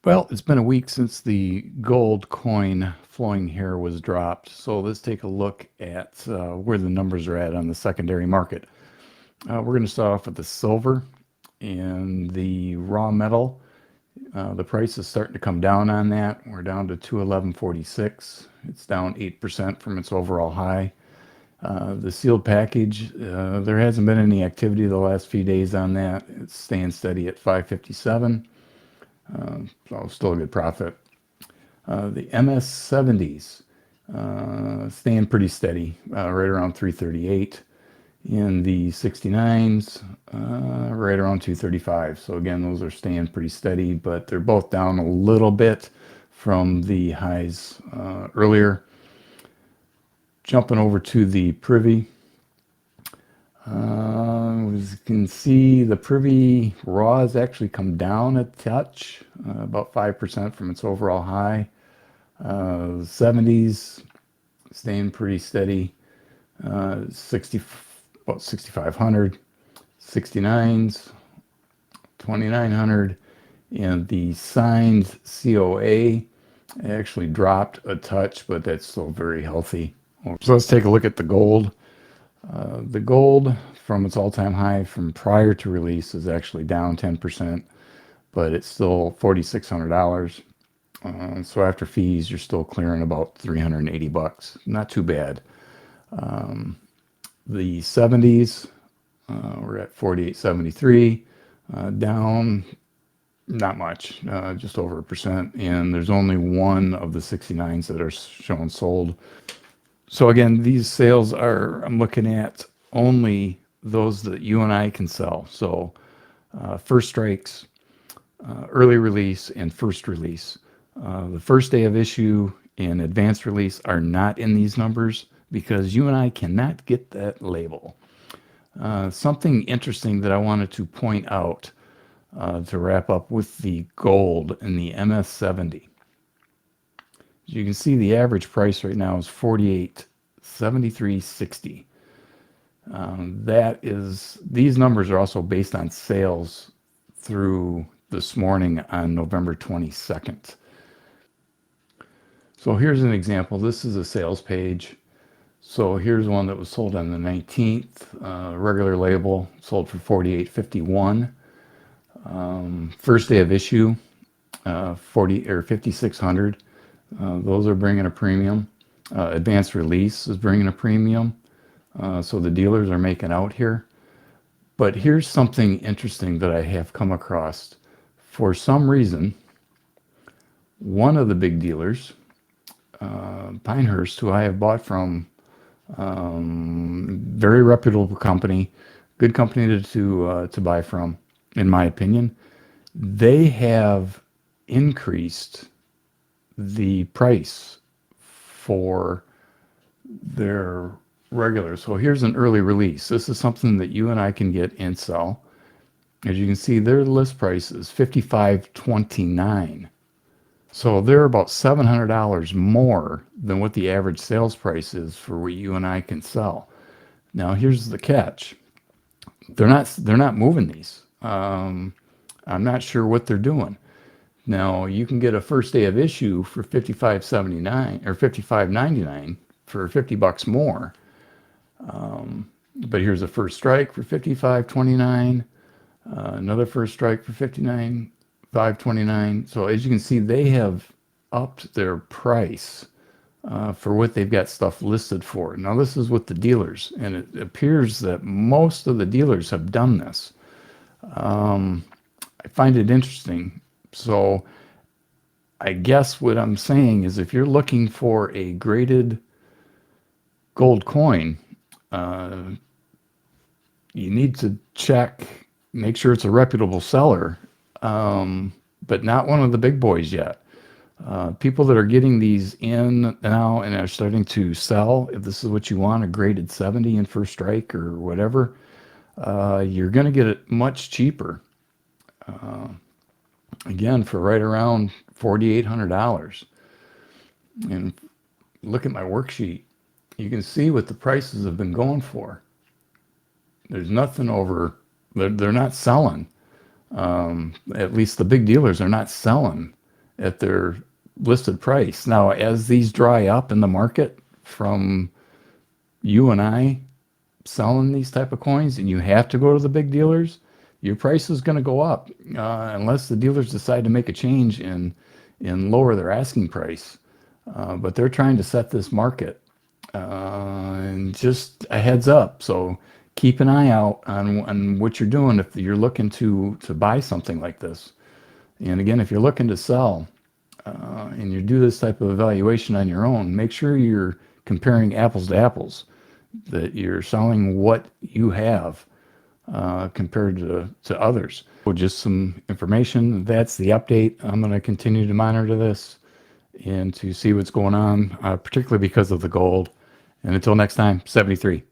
Well, it's been a week since the gold coin flowing here was dropped, so let's take a look at where the numbers are at on the secondary market. We're going to start off with the silver and the raw metal. The price is starting to come down on that. We're down to 211.46. It's down 8% from its overall high. The sealed package, there hasn't been any activity the last few days on that. It's staying steady at 557. So still a good profit. The MS70s staying pretty steady, right around 338. In the 69s, right around 235. So again, those are staying pretty steady, but they're both down a little bit from the highs earlier. Jumping over to the privy. As you can see, the privy raw has actually come down a touch, about 5% from its overall high. 70s staying pretty steady, 60, about 6,500, 69s, 2,900, and the signed COA actually dropped a touch, but that's still very healthy. So let's take a look at the gold. The gold from its all-time high from prior to release is actually down 10%, but it's still $4,600. So after fees, you're still clearing about 380 bucks. Not too bad. The 70s, we're at 48.73, down not much, just over 1%, and there's only one of the 69s that are shown sold. So again, these sales are, I'm looking at only those that you and I can sell. So first strikes, early release, and first release. The first day of issue and advanced release are not in these numbers because you and I cannot get that label. Something interesting that I wanted to point out to wrap up with the gold in the MS70. As you can see, the average price right now is $48.73.60. These numbers are also based on sales through this morning on November 22nd. So here's an example. This is a sales page. So here's one that was sold on the 19th, regular label, sold for $48.51. First day of issue, 5,600. Those are bringing a premium. Advanced release is bringing a premium. So the dealers are making out here. But here's something interesting that I have come across. For some reason, one of the big dealers, Pinehurst, who I have bought from, very reputable company, good company to buy from, in my opinion, they have increased the price for their regular. So here's an early release. This is something that you and I can get and sell. As you can see, their list price is $55.29. So they're about $700 more than what the average sales price is for what you and I can sell. Now here's the catch. They're not moving these. I'm not sure what they're doing. Now you can get a first day of issue for $55.79 or $55.99 for 50 bucks more. But here's a first strike for $55.29, another first strike for $59.529. So as you can see, they have upped their price for what they've got stuff listed for. Now this is with the dealers, and it appears that most of the dealers have done this. I find it interesting. So I guess what I'm saying is if you're looking for a graded gold coin, you need to check, make sure it's a reputable seller, but not one of the big boys yet. People that are getting these in now and are starting to sell, if this is what you want, a graded 70 in first strike or whatever, you're going to get it much cheaper. Again, for right around $4,800. And look at my worksheet. You can see what the prices have been going for. There's nothing over, they're not selling. At least the big dealers are not selling at their listed price. Now, as these dry up in the market from you and I selling these type of coins, and you have to go to the big dealers, your price is going to go up unless the dealers decide to make a change and lower their asking price. But they're trying to set this market, and just a heads up. So keep an eye out on what you're doing if you're looking to buy something like this. And again, if you're looking to sell and you do this type of evaluation on your own, make sure you're comparing apples to apples, that you're selling what you have compared to others. So just some information. That's the update. I'm going to continue to monitor this and to see what's going on, particularly because of the gold. And until next time, 73.